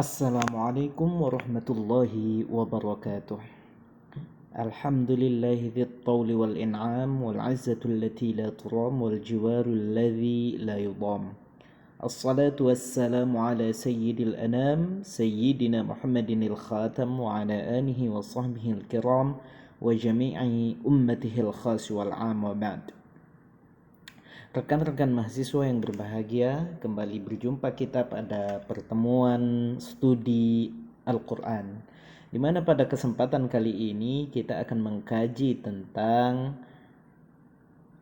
Assalamualaikum warahmatullahi wabarakatuh. Alhamdulillahi dhit tawli wal in'am wal izzatu allati la turam wal jiwaru alladhi la yudam. Assalatu wassalamu ala sayyidil anam sayyidina Muhammadin al-khatam wa ala alihi wa sahbihi al-kiram wa jami'i ummatihi al-khas wal 'am wa ba'd. Rekan-rekan mahasiswa yang berbahagia, kembali berjumpa kita pada pertemuan studi Al-Quran, di mana pada kesempatan kali ini kita akan mengkaji tentang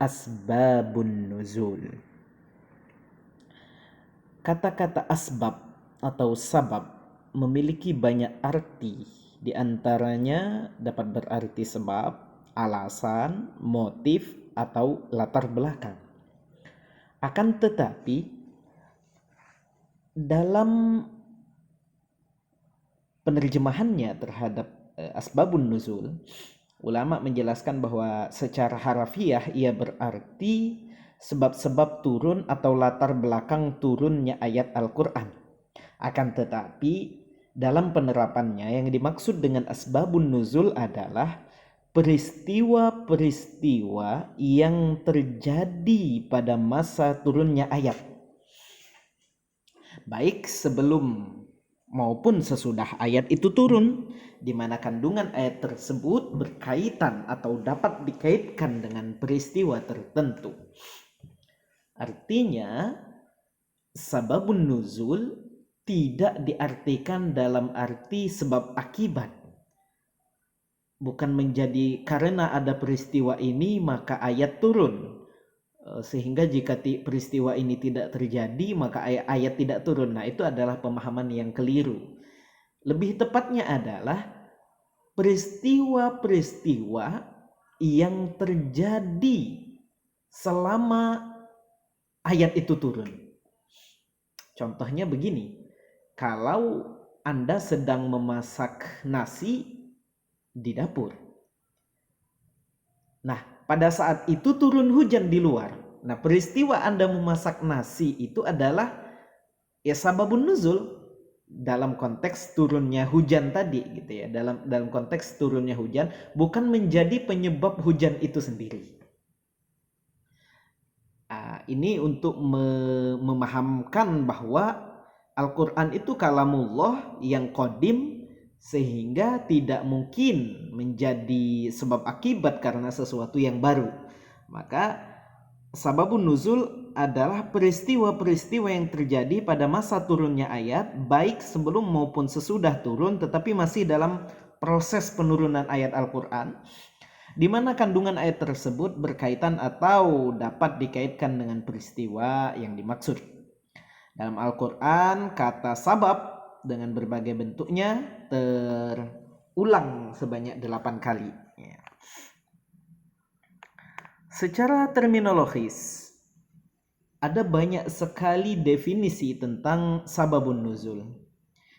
asbabun nuzul. Kata-kata asbab atau sabab memiliki banyak arti, di antaranya dapat berarti sebab, alasan, motif, atau latar belakang. Akan tetapi dalam penerjemahannya terhadap asbabun nuzul, ulama menjelaskan bahwa secara harafiah ia berarti sebab-sebab turun atau latar belakang turunnya ayat Al-Quran. Akan tetapi dalam penerapannya yang dimaksud dengan asbabun nuzul adalah peristiwa-peristiwa yang terjadi pada masa turunnya ayat, baik sebelum maupun sesudah ayat itu turun, di mana kandungan ayat tersebut berkaitan atau dapat dikaitkan dengan peristiwa tertentu. Artinya, sababun nuzul tidak diartikan dalam arti sebab akibat. Bukan menjadi karena ada peristiwa ini maka ayat turun, sehingga jika peristiwa ini tidak terjadi maka ayat tidak turun. Nah, itu adalah pemahaman yang keliru. Lebih tepatnya adalah peristiwa-peristiwa yang terjadi selama ayat itu turun. Contohnya begini, kalau Anda sedang memasak nasi di dapur. Nah, pada saat itu turun hujan di luar. Nah, peristiwa Anda memasak nasi itu adalah ya sababun nuzul dalam konteks turunnya hujan tadi gitu ya. Dalam konteks turunnya hujan, bukan menjadi penyebab hujan itu sendiri. Ini untuk memahamkan bahwa Al-Quran itu kalamullah yang qadim, sehingga tidak mungkin menjadi sebab akibat karena sesuatu yang baru. Maka sababun nuzul adalah peristiwa-peristiwa yang terjadi pada masa turunnya ayat, baik sebelum maupun sesudah turun, tetapi masih dalam proses penurunan ayat Al-Quran, di mana kandungan ayat tersebut berkaitan atau dapat dikaitkan dengan peristiwa yang dimaksud. Dalam Al-Quran, kata sabab dengan berbagai bentuknya terulang sebanyak 8 kali. Secara terminologis, ada banyak sekali definisi tentang sababun nuzul.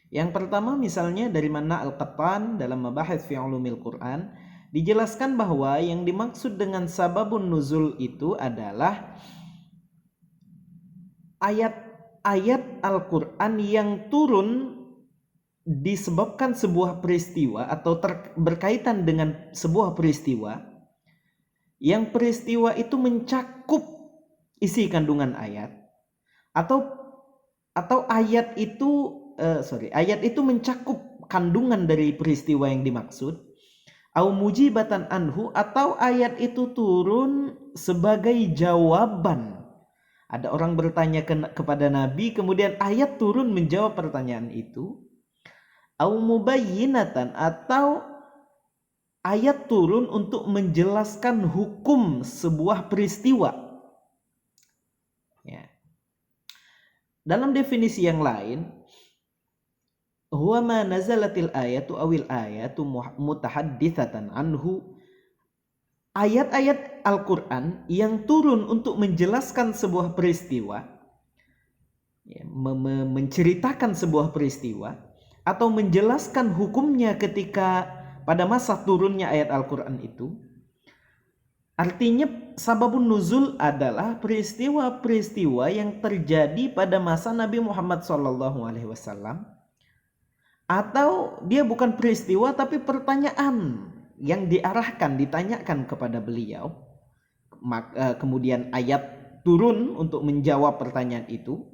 Yang pertama misalnya dari Manna Al-Qattan dalam Mabahith fi Ulumil Quran, dijelaskan bahwa yang dimaksud dengan sababun nuzul itu adalah ayat Al-Quran yang turun disebabkan sebuah peristiwa atau berkaitan dengan sebuah peristiwa, yang peristiwa itu mencakup isi kandungan ayat, atau ayat itu mencakup kandungan dari peristiwa yang dimaksud, au mujibatan anhu, atau ayat itu turun sebagai jawaban. Ada orang bertanya kepada Nabi, kemudian ayat turun menjawab pertanyaan itu. Au mubayyinatan, atau ayat turun untuk menjelaskan hukum sebuah peristiwa. Ya. Dalam definisi yang lain, huwa ma nazalatil ayatu awil ayatu mutahadditsatan anhu, ayat-ayat Al-Quran yang turun untuk menjelaskan sebuah peristiwa, ya, menceritakan sebuah peristiwa atau menjelaskan hukumnya ketika pada masa turunnya ayat Al-Quran itu. Artinya sababun nuzul adalah peristiwa-peristiwa yang terjadi pada masa Nabi Muhammad SAW atau dia bukan peristiwa tapi pertanyaan yang diarahkan, ditanyakan kepada beliau, kemudian ayat turun untuk menjawab pertanyaan itu.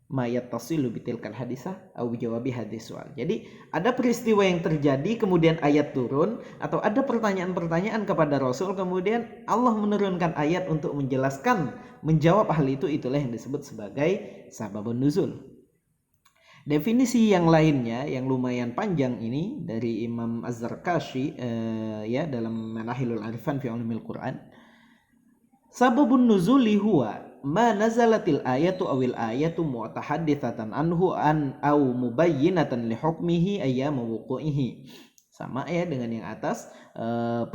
Mayat tasilu bitilkal hadisah au jawabi hadis soal. Jadi ada peristiwa yang terjadi kemudian ayat turun, atau ada pertanyaan-pertanyaan kepada Rasul kemudian Allah menurunkan ayat untuk menjelaskan, menjawab hal itu. Itulah yang disebut sebagai sababun nuzul. Definisi yang lainnya yang lumayan panjang ini dari Imam Az-Zarkashi ya dalam Manahilul Arifan fi Ulumil Quran. Sababun nuzuli huwa ma nazalatil ayatu awil ayatu mu'tahadditsatan anhu an au mubayyinatan li hukmihi ayyama wuqu'ihi. Sama ya dengan yang atas,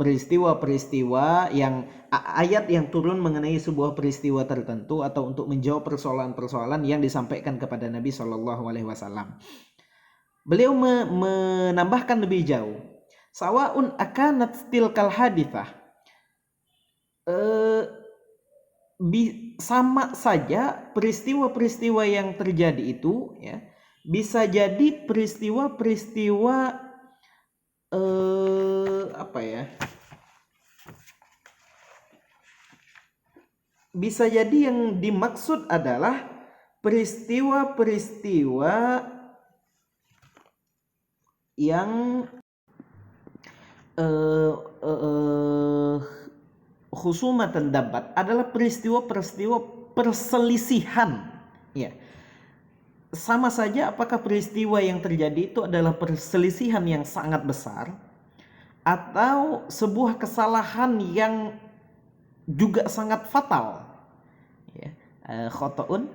peristiwa-peristiwa yang ayat yang turun mengenai sebuah peristiwa tertentu atau untuk menjawab persoalan-persoalan yang disampaikan kepada Nabi Shallallahu alaihi wasallam. Beliau menambahkan lebih jauh, sawaun akanat tilkal hadithah, sama saja peristiwa-peristiwa yang terjadi itu ya, bisa jadi peristiwa-peristiwa bisa jadi yang dimaksud adalah peristiwa-peristiwa yang khusumatan dabat, adalah peristiwa-peristiwa perselisihan ya. Sama saja apakah peristiwa yang terjadi itu adalah perselisihan yang sangat besar atau sebuah kesalahan yang juga sangat fatal ya. Khata'un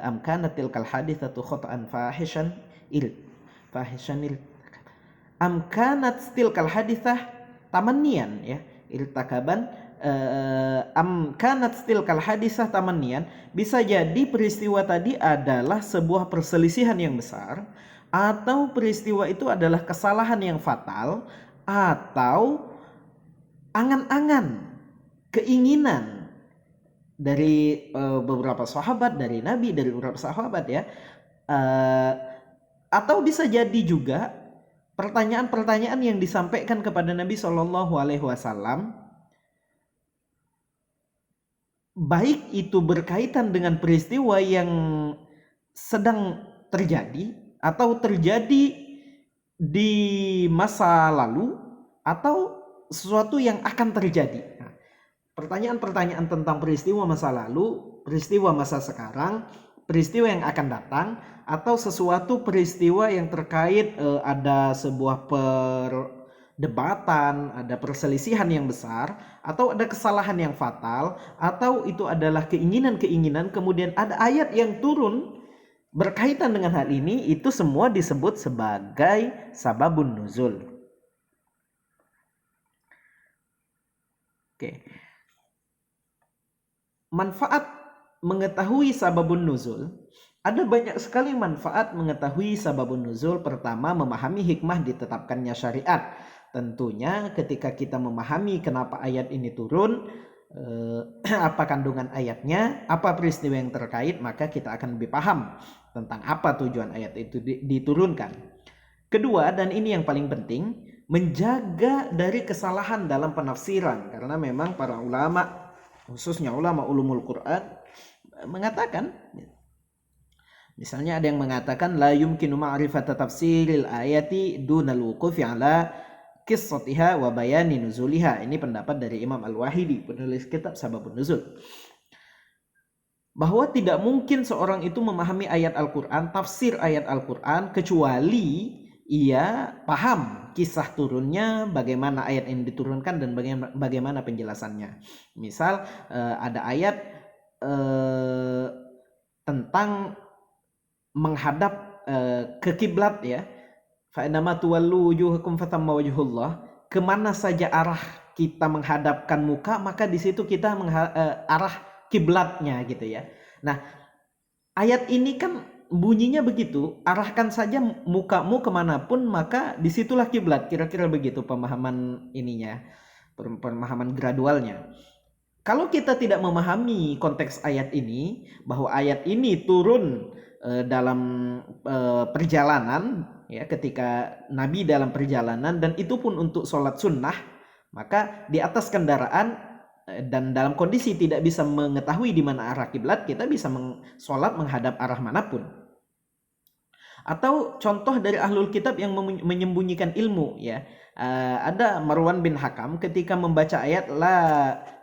amkanatil kal haditsatu khata'an fahishan il amkanat tilkal haditsah tamannian ya irtakaban amkanat tilkal haditsah tamannian. Bisa jadi peristiwa tadi adalah sebuah perselisihan yang besar, atau peristiwa itu adalah kesalahan yang fatal, atau angan-angan, keinginan dari beberapa sahabat, dari Nabi, dari beberapa sahabat ya. Atau bisa jadi juga pertanyaan-pertanyaan yang disampaikan kepada Nabi Shallallahu alaihi wasallam, baik itu berkaitan dengan peristiwa yang sedang terjadi atau terjadi di masa lalu atau sesuatu yang akan terjadi. Nah, pertanyaan-pertanyaan tentang peristiwa masa lalu, peristiwa masa sekarang, peristiwa yang akan datang, atau sesuatu peristiwa yang terkait ada sebuah perdebatan, ada perselisihan yang besar, atau ada kesalahan yang fatal, atau itu adalah keinginan-keinginan, kemudian ada ayat yang turun berkaitan dengan hal ini, itu semua disebut sebagai sababun nuzul. Oke. Manfaat mengetahui sababun nuzul, ada banyak sekali manfaat mengetahui sababun nuzul. Pertama, memahami hikmah ditetapkannya syariat. Tentunya ketika kita memahami kenapa ayat ini turun, apa kandungan ayatnya, apa peristiwa yang terkait, maka kita akan lebih paham tentang apa tujuan ayat itu diturunkan. Kedua, dan ini yang paling penting, menjaga dari kesalahan dalam penafsiran, karena memang para ulama, khususnya ulama ulumul Quran, mengatakan, misalnya ada yang mengatakan la yumkinu ma'rifata tafsiril ayati dunal wuqufi ala qissatiha wa bayani nuzuliha. Ini pendapat dari Imam Al-Wahidi, penulis kitab Sababun Nuzul, bahwa tidak mungkin seorang itu memahami ayat Al-Quran, tafsir ayat Al-Quran, kecuali ia paham kisah turunnya, bagaimana ayat ini diturunkan dan bagaimana penjelasannya. Misal ada ayat tentang menghadap ke kiblat ya, fa innama tuwallu wujuhakum fatamma wajhullah, kemana saja arah kita menghadapkan muka, maka di situ kita arah kiblatnya gitu ya. Nah, ayat ini kan bunyinya begitu, arahkan saja mukamu kemanapun, maka disitulah kiblat. Kira-kira begitu pemahaman ininya, pemahaman gradualnya. Kalau kita tidak memahami konteks ayat ini, bahwa ayat ini turun dalam perjalanan, ya, ketika Nabi dalam perjalanan, dan itu pun untuk sholat sunnah, maka di atas kendaraan dan dalam kondisi tidak bisa mengetahui di mana arah kiblat, kita bisa sholat menghadap arah manapun. Atau contoh dari ahlul kitab yang menyembunyikan ilmu, ya. Ada Marwan bin Hakam ketika membaca ayat la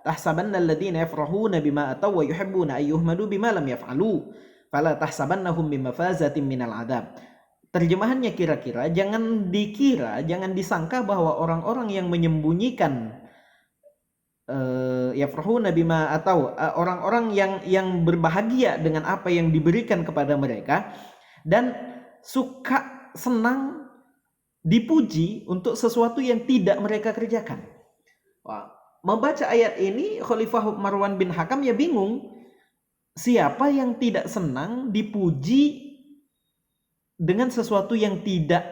tahsabanna alladziina yafrahuna bima ataw wa yuhibbuna ayyuhmadu bima lam yaf'alu fala tahsabannahum bimafazatin minal adab. Terjemahannya kira-kira jangan disangka bahwa orang-orang yang menyembunyikan yafrahuna bima atau orang-orang yang berbahagia dengan apa yang diberikan kepada mereka dan suka senang dipuji untuk sesuatu yang tidak mereka kerjakan. Wah, membaca ayat ini Khalifah Marwan bin Hakam ya bingung. Siapa yang tidak senang dipuji dengan sesuatu yang tidak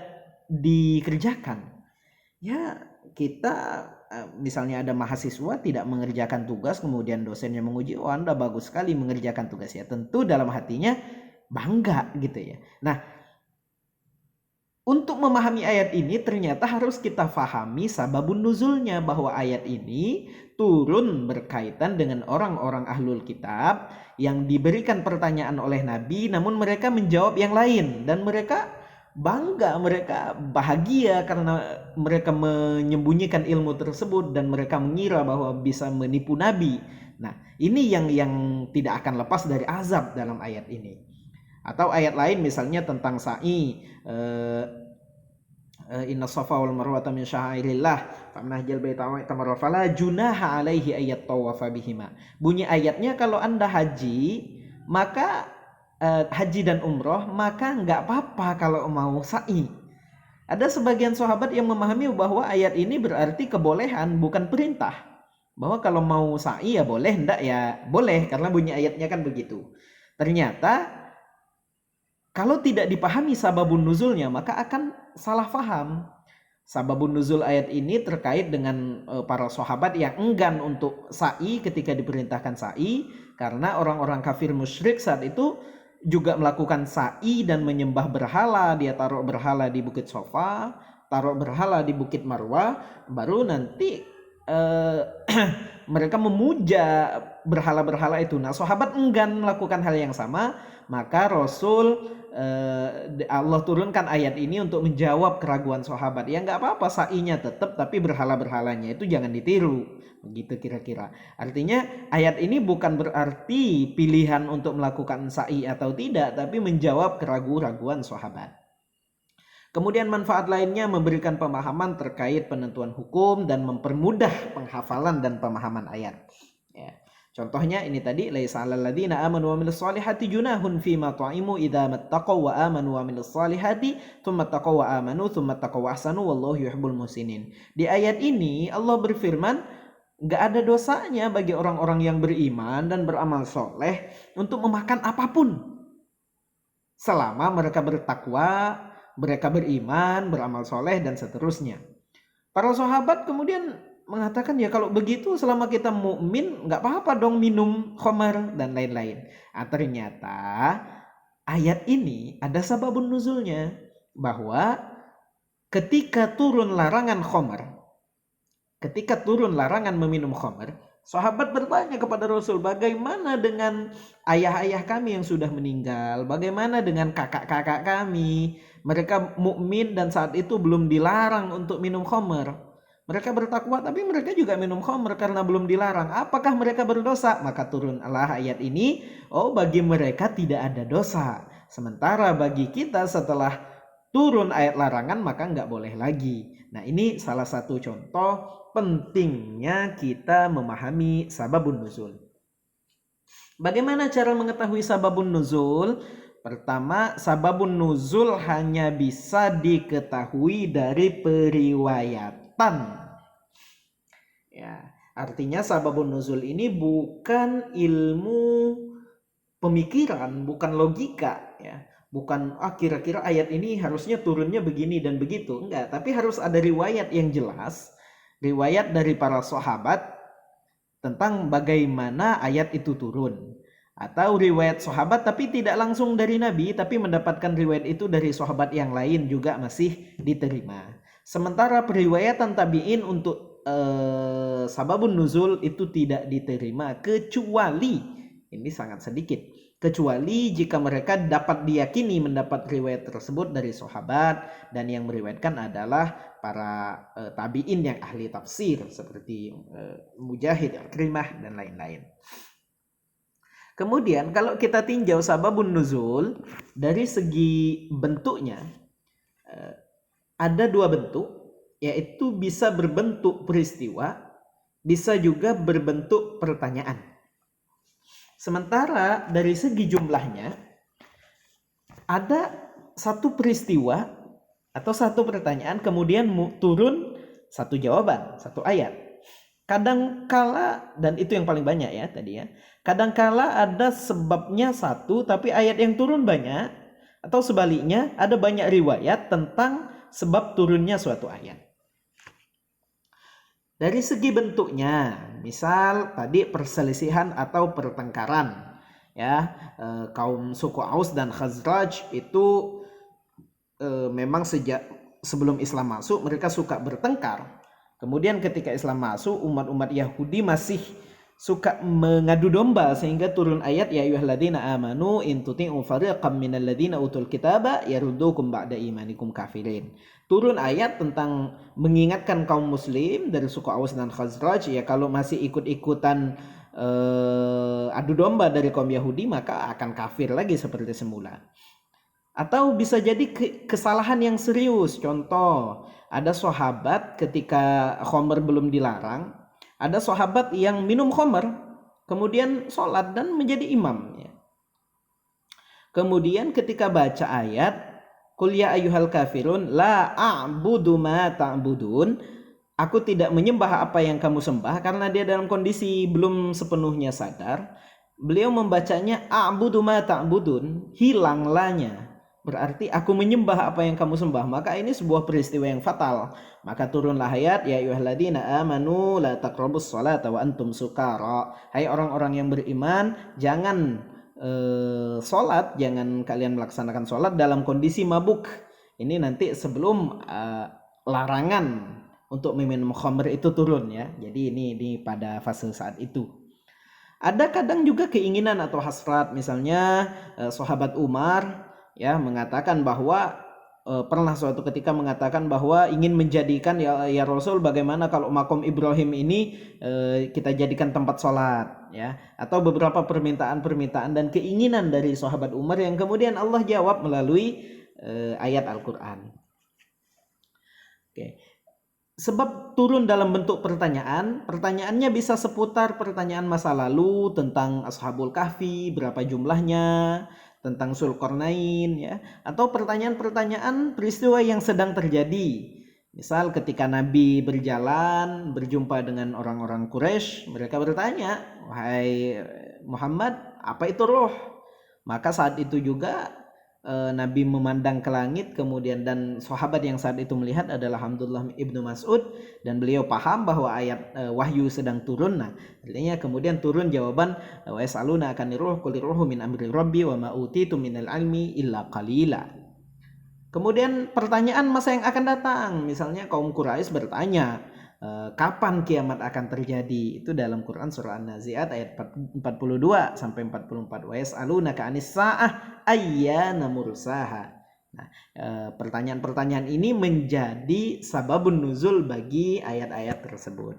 dikerjakan? Ya, kita misalnya ada mahasiswa tidak mengerjakan tugas, kemudian dosennya menguji, oh Anda bagus sekali mengerjakan tugas, ya tentu dalam hatinya bangga gitu ya. Nah, untuk memahami ayat ini ternyata harus kita fahami sababun nuzulnya, bahwa ayat ini turun berkaitan dengan orang-orang ahlul kitab yang diberikan pertanyaan oleh Nabi, namun mereka menjawab yang lain, dan mereka bangga, mereka bahagia karena mereka menyembunyikan ilmu tersebut dan mereka mengira bahwa bisa menipu Nabi. Nah, ini yang tidak akan lepas dari azab dalam ayat ini. Atau ayat lain misalnya tentang sa'i, inna safa wal marwata min sya'airillah faman hajjal baita wa itamara fala junaha alaihi ayat tawafa bihima. Bunyi ayatnya kalau Anda haji, maka haji dan umroh, maka enggak apa-apa kalau mau sa'i. Ada sebagian sahabat yang memahami bahwa ayat ini berarti kebolehan, bukan perintah. Bahwa kalau mau sa'i ya boleh, enggak ya boleh, karena bunyi ayatnya kan begitu. Ternyata kalau tidak dipahami sababun nuzulnya, maka akan salah faham. Sababun nuzul ayat ini terkait dengan para sahabat yang enggan untuk sa'i ketika diperintahkan sa'i, karena orang-orang kafir musyrik saat itu juga melakukan sa'i dan menyembah berhala. Dia taruh berhala di Bukit Sofa, taruh berhala di Bukit Marwah, baru nanti mereka memuja berhala-berhala itu. Nah, sahabat enggan melakukan hal yang sama, maka Rasul Allah turunkan ayat ini untuk menjawab keraguan sahabat. Ya nggak apa-apa sa'inya tetap, tapi berhala-berhalanya itu jangan ditiru. Begitu kira-kira. Artinya ayat ini bukan berarti pilihan untuk melakukan sa'i atau tidak, tapi menjawab keraguan-raguan sahabat. Kemudian manfaat lainnya memberikan pemahaman terkait penentuan hukum dan mempermudah penghafalan dan pemahaman ayat. Ya. Contohnya ini tadi, laisa 'alal ladzina amanu wa 'amilus shalihati junahun fima ta'imu idza mattaqaw wa amanu wa 'amilus shalihati tsumma taqaw wa amanu tsumma taqaw wa ahsanu wallahu yuhibbul muhsinin. Di ayat ini Allah berfirman, enggak ada dosanya bagi orang-orang yang beriman dan beramal soleh untuk memakan apapun selama mereka bertakwa, mereka beriman, beramal soleh dan seterusnya. Para sahabat kemudian mengatakan, ya kalau begitu selama kita mukmin nggak apa-apa dong minum khamar dan lain-lain. Ternyata ayat ini ada sababun nuzulnya, bahwa ketika turun larangan khamar, ketika turun larangan meminum khamar, sahabat bertanya kepada Rasul, bagaimana dengan ayah-ayah kami yang sudah meninggal? Bagaimana dengan kakak-kakak kami? Mereka mukmin dan saat itu belum dilarang untuk minum khamar. Mereka bertakwa tapi mereka juga minum khamr karena belum dilarang. Apakah mereka berdosa? Maka turunlah ayat ini. Oh, bagi mereka tidak ada dosa. Sementara bagi kita setelah turun ayat larangan maka nggak boleh lagi. Nah, ini salah satu contoh pentingnya kita memahami sababun nuzul. Bagaimana cara mengetahui sababun nuzul? Pertama, sababun nuzul hanya bisa diketahui dari periwayatan. Ya, artinya sababun nuzul ini bukan ilmu pemikiran, bukan logika, ya. Bukan kira-kira ayat ini harusnya turunnya begini dan begitu. Enggak, tapi harus ada riwayat yang jelas, riwayat dari para sahabat tentang bagaimana ayat itu turun. Atau riwayat sahabat tapi tidak langsung dari Nabi, tapi mendapatkan riwayat itu dari sahabat yang lain juga masih diterima. Sementara periwayatan tabi'in untuk sababun nuzul itu tidak diterima, kecuali, ini sangat sedikit, kecuali jika mereka dapat diyakini mendapat riwayat tersebut dari sahabat dan yang meriwayatkan adalah para tabi'in yang ahli tafsir seperti Mujahid, Ikrimah dan lain-lain. Kemudian kalau kita tinjau sababun nuzul dari segi bentuknya, ada dua bentuk, yaitu bisa berbentuk peristiwa, bisa juga berbentuk pertanyaan. Sementara dari segi jumlahnya, ada satu peristiwa atau satu pertanyaan kemudian turun satu jawaban, satu ayat. Kadangkala, dan itu yang paling banyak ya tadi ya, kadangkala ada sebabnya satu tapi ayat yang turun banyak, atau sebaliknya ada banyak riwayat tentang sebab turunnya suatu ayat. Dari segi bentuknya, misal tadi perselisihan atau pertengkaran ya, kaum suku Aus dan Khazraj itu memang sejak sebelum Islam masuk mereka suka bertengkar. Kemudian ketika Islam masuk, umat-umat Yahudi masih suka mengadu domba sehingga turun ayat ya ayyuhalladzina amanu in tuti'u fariqam minal ladzina utul kitaba yaruddukum ba'da imanikum kafirin. Turun ayat tentang mengingatkan kaum muslim dari suku Aus dan Khazraj, ya kalau masih ikut-ikutan adu domba dari kaum Yahudi maka akan kafir lagi seperti semula. Atau bisa jadi kesalahan yang serius. Contoh, ada sahabat ketika khamr belum dilarang, ada sahabat yang minum khamr, kemudian sholat dan menjadi imam. Kemudian ketika baca ayat, Qul ya ayyuhal kafirun, la a'budu ma ta'budun, aku tidak menyembah apa yang kamu sembah, karena dia dalam kondisi belum sepenuhnya sadar. Beliau membacanya a'budu ma ta'budun, hilang lanya. Berarti aku menyembah apa yang kamu sembah. Maka ini sebuah peristiwa yang fatal. Maka turunlah ayat ya ayyuhalladzina amanu la taqrabus sholata wa antum sukara. Hai orang-orang yang beriman, jangan sholat, jangan kalian melaksanakan sholat dalam kondisi mabuk. Ini nanti sebelum larangan untuk meminum khamr itu turun ya. Jadi ini pada fase saat itu. Ada kadang juga keinginan atau hasrat, misalnya sahabat Umar ya mengatakan bahwa pernah suatu ketika mengatakan bahwa ingin menjadikan ya Rasul, bagaimana kalau makom Ibrahim ini kita jadikan tempat sholat ya, atau beberapa permintaan dan keinginan dari sahabat Umar yang kemudian Allah jawab melalui ayat Al-Quran. Oke. Sebab turun dalam bentuk pertanyaan, pertanyaannya bisa seputar pertanyaan masa lalu tentang Ashabul Kahfi, berapa jumlahnya, tentang Zulkarnain ya, atau pertanyaan-pertanyaan peristiwa yang sedang terjadi. Misal ketika Nabi berjalan berjumpa dengan orang-orang Quraisy, mereka bertanya, "Wahai Muhammad, apa itu roh?" Maka saat itu juga Nabi memandang ke langit, kemudian dan sahabat yang saat itu melihat adalah Abdullah ibnu Mas'ud, dan beliau paham bahwa ayat wahyu sedang turun. Nah, artinya kemudian turun jawaban wa yasaluna akan ruh qul ruhu min amri rabbi wa ma utitu minal ilmi illa qalila. Kemudian pertanyaan masa yang akan datang, misalnya kaum Quraisy bertanya kapan kiamat akan terjadi. Itu dalam Quran surah An-Nazi'at ayat 42 sampai 44. Wa yas'alunaka 'anis sa'ah ayyana mursaha. Nah, pertanyaan-pertanyaan ini menjadi sababun nuzul bagi ayat-ayat tersebut.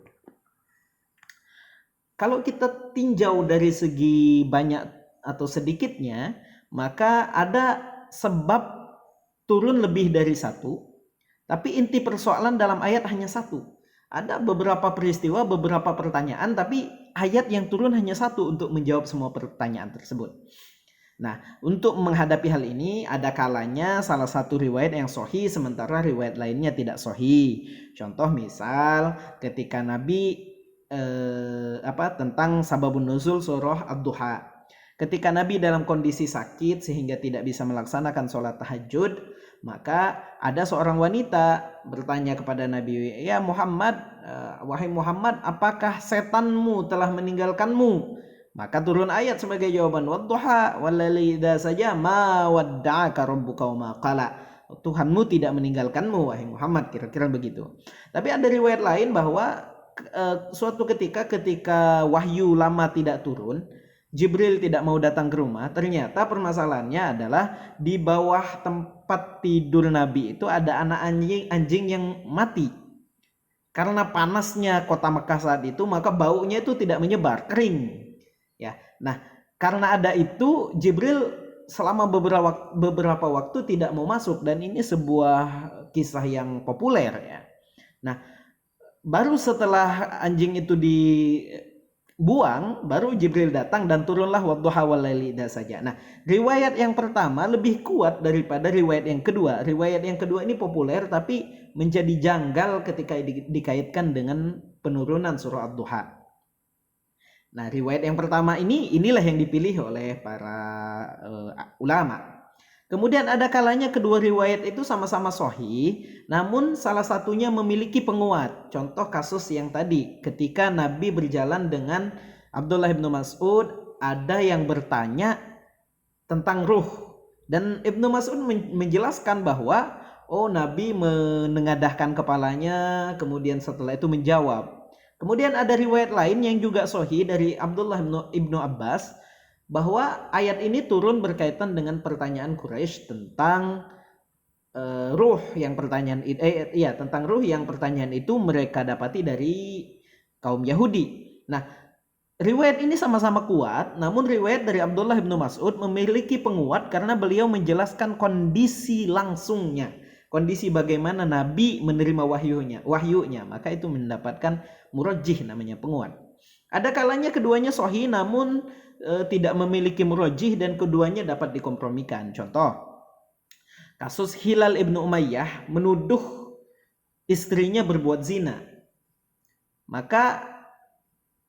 Kalau kita tinjau dari segi banyak atau sedikitnya, maka ada sebab turun lebih dari satu, tapi inti persoalan dalam ayat hanya satu. Ada beberapa peristiwa, beberapa pertanyaan, tapi ayat yang turun hanya satu untuk menjawab semua pertanyaan tersebut. Nah, untuk menghadapi hal ini, ada kalanya salah satu riwayat yang sahih, sementara riwayat lainnya tidak sahih. Contoh misal ketika Nabi tentang sababun nuzul surah Ad-Duha. Ketika Nabi dalam kondisi sakit sehingga tidak bisa melaksanakan sholat tahajud, maka ada seorang wanita bertanya kepada Nabi, ya Muhammad, wahai Muhammad, apakah setanmu telah meninggalkanmu? Maka turun ayat sebagai jawaban, wadduha walaili idza saja ma wadda'aka rabbuka wa ma qala. Tuhanmu tidak meninggalkanmu wahai Muhammad, kira-kira begitu. Tapi ada riwayat lain bahwa suatu ketika wahyu lama tidak turun, Jibril tidak mau datang ke rumah. Ternyata permasalahannya adalah di bawah tempat tidur Nabi itu ada anak anjing yang mati. Karena panasnya kota Mekah saat itu, maka baunya itu tidak menyebar, kering. Ya, nah karena ada itu Jibril selama beberapa waktu tidak mau masuk, dan ini sebuah kisah yang populer ya. Nah, baru setelah anjing itu dibuang, baru Jibril datang dan turunlah wadduha walaili idza saja. Nah, riwayat yang pertama lebih kuat daripada riwayat yang kedua. Riwayat yang kedua ini populer tapi menjadi janggal ketika dikaitkan dengan penurunan surah Ad-Duha. Nah, riwayat yang pertama inilah yang dipilih oleh para ulama. Kemudian ada kalanya kedua riwayat itu sama-sama sahih, namun salah satunya memiliki penguat. Contoh kasus yang tadi, ketika Nabi berjalan dengan Abdullah bin Mas'ud, ada yang bertanya tentang ruh. Dan Ibnu Mas'ud menjelaskan bahwa Nabi menengadahkan kepalanya, kemudian setelah itu menjawab. Kemudian ada riwayat lain yang juga sahih dari Abdullah ibnu Abbas bahwa ayat ini turun berkaitan dengan pertanyaan Quraisy tentang ruh yang tentang ruh yang pertanyaan itu mereka dapati dari kaum Yahudi. Nah, riwayat ini sama-sama kuat, namun riwayat dari Abdullah ibnu Mas'ud memiliki penguat karena beliau menjelaskan kondisi langsungnya. Kondisi bagaimana Nabi menerima wahyunya, maka itu mendapatkan murajjih, namanya penguat. Ada kalanya keduanya sahih namun tidak memiliki murajjih dan keduanya dapat dikompromikan. Contoh, kasus Hilal ibnu Umayyah menuduh istrinya berbuat zina. Maka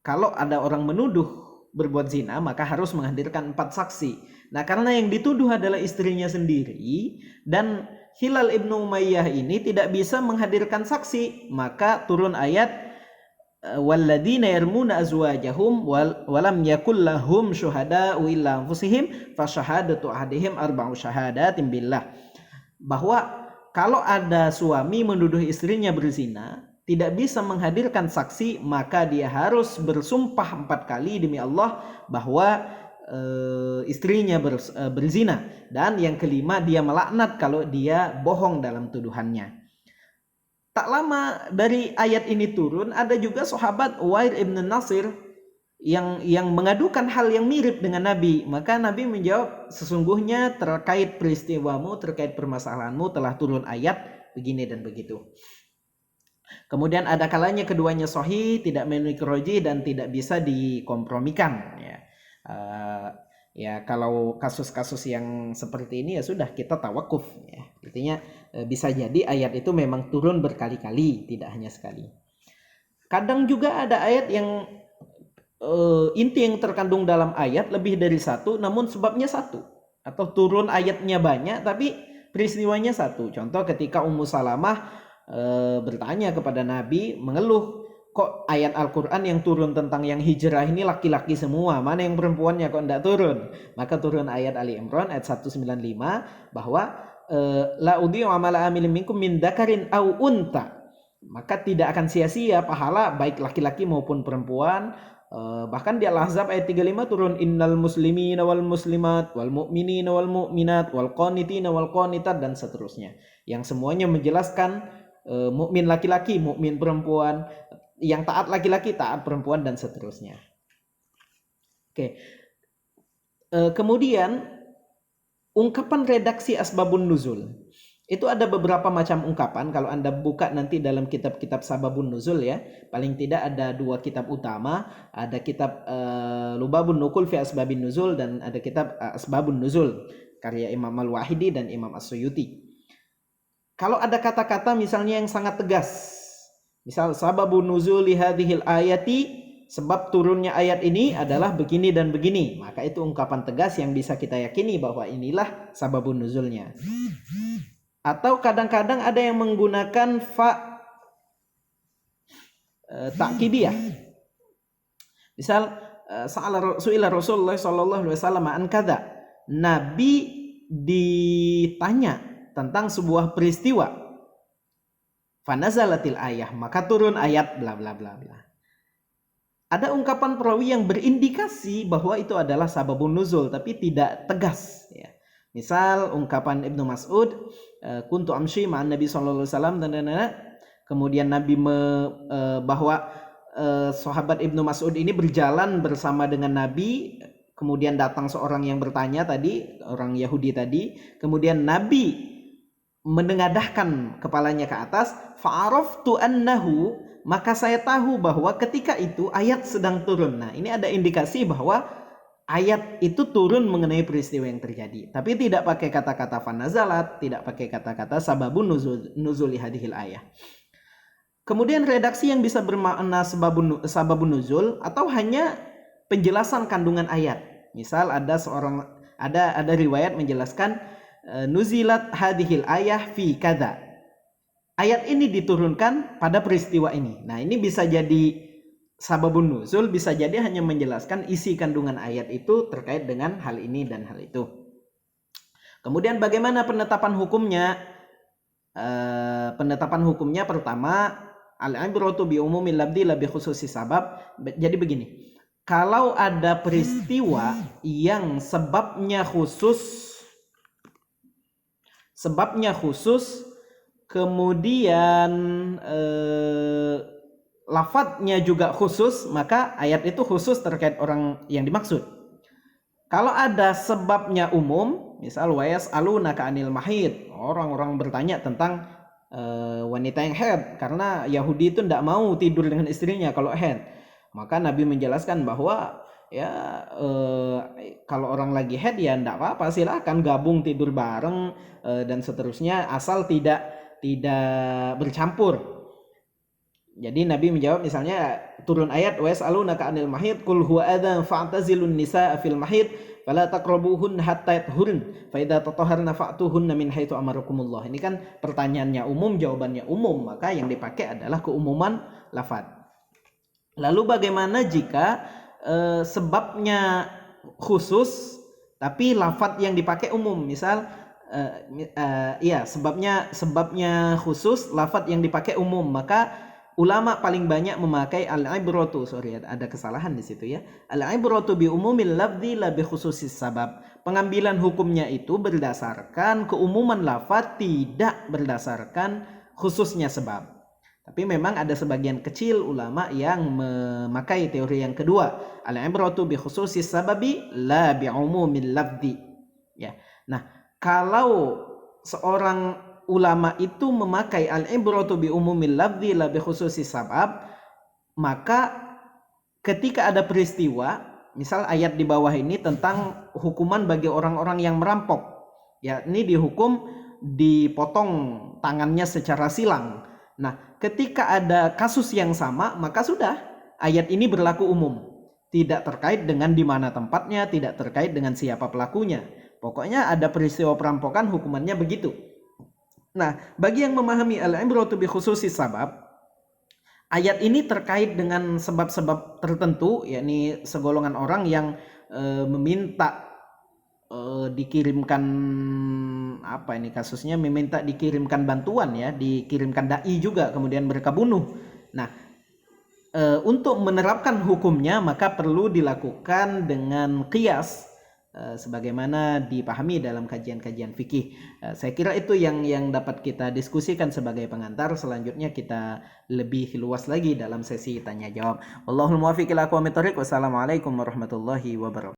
kalau ada orang menuduh berbuat zina, maka harus menghadirkan 4 saksi. Nah, karena yang dituduh adalah istrinya sendiri dan Hilal ibnu Umayyah ini tidak bisa menghadirkan saksi, maka turun ayat walladzina yarmuna azwajahum walam yakul lahum syuhada'u illa anfusihim fasyahadatu ahadihim arba'u syahadatin billah. Bahwa kalau ada suami menuduh istrinya berzina, tidak bisa menghadirkan saksi, maka dia harus bersumpah 4 kali demi Allah bahwa istrinya berzina, dan yang kelima dia melaknat kalau dia bohong dalam tuduhannya. Tak lama dari ayat ini turun, ada juga sahabat Uwair ibn Nasir yang mengadukan hal yang mirip dengan Nabi. Maka Nabi menjawab, sesungguhnya terkait peristiwamu, terkait permasalahanmu telah turun ayat begini dan begitu. Kemudian ada kalanya keduanya sahih, tidak memiliki rojih dan tidak bisa dikompromikan ya. Ya kalau kasus-kasus yang seperti ini ya sudah, kita tawakuf ya. Artinya bisa jadi ayat itu memang turun berkali-kali, tidak hanya sekali. Kadang juga ada ayat yang inti yang terkandung dalam ayat lebih dari satu, namun sebabnya satu, atau turun ayatnya banyak tapi peristiwanya satu. Contoh ketika Ummu Salamah bertanya kepada Nabi, mengeluh, kok ayat Al-Quran yang turun tentang yang hijrah ini laki-laki semua, mana yang perempuannya kok tidak turun? Maka turun ayat Ali Imran ayat 195 bahwa la udhi'u amala amilin minkum min dzakarin au unta, maka tidak akan sia-sia pahala baik laki-laki maupun perempuan. Bahkan di Al-Ahzab ayat 35 turun innal muslimina wal muslimat wal mu'minina wal mu'minat wal qanitina wal qanitat dan seterusnya, yang semuanya menjelaskan mukmin laki-laki, mukmin perempuan, yang taat laki-laki, taat perempuan dan seterusnya. Oke. Kemudian ungkapan redaksi asbabun nuzul. Itu ada beberapa macam ungkapan. Kalau Anda buka nanti dalam kitab-kitab sababun nuzul ya, paling tidak ada 2 kitab utama, ada kitab Lubabun Nukul fi Asbabin Nuzul dan ada kitab Asbabun Nuzul karya Imam Al-Wahidi dan Imam As-Suyuti. Kalau ada kata-kata misalnya yang sangat tegas, misal sababun nuzuli hadhil ayati, sebab turunnya ayat ini adalah begini dan begini, maka itu ungkapan tegas yang bisa kita yakini bahwa inilah sababun nuzulnya. Atau kadang-kadang ada yang menggunakan fa ta'kidiyah. Misal su'ila Rasulullah sallallahu alaihi wasallam an kadza. Nabi ditanya tentang sebuah peristiwa. Fanazalatil ayah, maka turun ayat bla bla bla bla. Ada ungkapan perawi yang berindikasi bahwa itu adalah sababun nuzul tapi tidak tegas ya. Misal ungkapan Ibnu Mas'ud, kuntu amshi ma'an Nabi sallallahu alaihi wasallam dan kemudian Nabi bahwa sahabat Ibnu Mas'ud ini berjalan bersama dengan Nabi, kemudian datang seorang yang bertanya tadi, orang Yahudi tadi, kemudian Nabi menengadahkan kepalanya ke atas, fa'araftu annahu, maka saya tahu bahwa ketika itu ayat sedang turun. Nah, ini ada indikasi bahwa ayat itu turun mengenai peristiwa yang terjadi, tapi tidak pakai kata-kata fanazalat, tidak pakai kata-kata sababun nuzuli hadhil ayah. Kemudian redaksi yang bisa bermakna sababun nuzul atau hanya penjelasan kandungan ayat. Misal ada riwayat menjelaskan nuzilat hadhil ayah fi kadza. Ayat ini diturunkan pada peristiwa ini. Nah, ini bisa jadi sababun nuzul, bisa jadi hanya menjelaskan isi kandungan ayat itu terkait dengan hal ini dan hal itu. Kemudian bagaimana penetapan hukumnya? Penetapan hukumnya pertama, al-ibratu bi umumil labdi la bi khususi sabab. Jadi begini, kalau ada peristiwa yang sebabnya khusus, kemudian lafadznya juga khusus, maka ayat itu khusus terkait orang yang dimaksud. Kalau ada sebabnya umum, misal wayas alunaka anil mahid, orang-orang bertanya tentang wanita yang haid, karena Yahudi itu tidak mau tidur dengan istrinya kalau haid. Maka Nabi menjelaskan bahwa kalau orang lagi haid ya tidak apa-apa, silakan gabung tidur bareng dan seterusnya, asal tidak bercampur. Jadi Nabi menjawab, misalnya turun ayat was'alunaka 'anil mahid qul huwa adzan fa'tazilun nisaa fil mahid fala taqrabuhun hatta yathurun fa idza tatahharna fa'tuhunna min haitsu amarakumullah. Ini kan pertanyaannya umum, jawabannya umum, maka yang dipakai adalah keumuman lafaz. Lalu bagaimana jika sebabnya khusus tapi lafaz yang dipakai umum? Misal sebabnya khusus, lafaz yang dipakai umum, maka ulama paling banyak memakai al-ibratu, ada kesalahan di situ ya. Al-ibratu bi umumil lafzi la bi khususis sabab. Pengambilan hukumnya itu berdasarkan keumuman lafaz, tidak berdasarkan khususnya sebab. Tapi memang ada sebagian kecil ulama yang memakai teori yang kedua, al-ibratu bi khususis sababi la bi umumil lafzi. Ya. Nah, kalau seorang ulama itu memakai al-ibratu bi umumil lafzi la bi khususis sabab, maka ketika ada peristiwa, misal ayat di bawah ini tentang hukuman bagi orang-orang yang merampok, ya ini dihukum dipotong tangannya secara silang. Nah, ketika ada kasus yang sama, maka sudah ayat ini berlaku umum, tidak terkait dengan di mana tempatnya, tidak terkait dengan siapa pelakunya. Pokoknya ada peristiwa perampokan, hukumannya begitu. Nah, bagi yang memahami al-ibratu bi khususis sabab, ayat ini terkait dengan sebab-sebab tertentu, yakni segolongan orang yang meminta dikirimkan kasusnya meminta dikirimkan bantuan, ya, dikirimkan dai juga, kemudian mereka bunuh. Nah, untuk menerapkan hukumnya maka perlu dilakukan dengan qiyas, sebagaimana dipahami dalam kajian-kajian fikih. Saya kira itu yang dapat kita diskusikan sebagai pengantar. Selanjutnya kita lebih luas lagi dalam sesi tanya jawab. Wallahul muwaffiq ila aqwamit thoriq. Wassalamualaikum warahmatullahi wabarakatuh.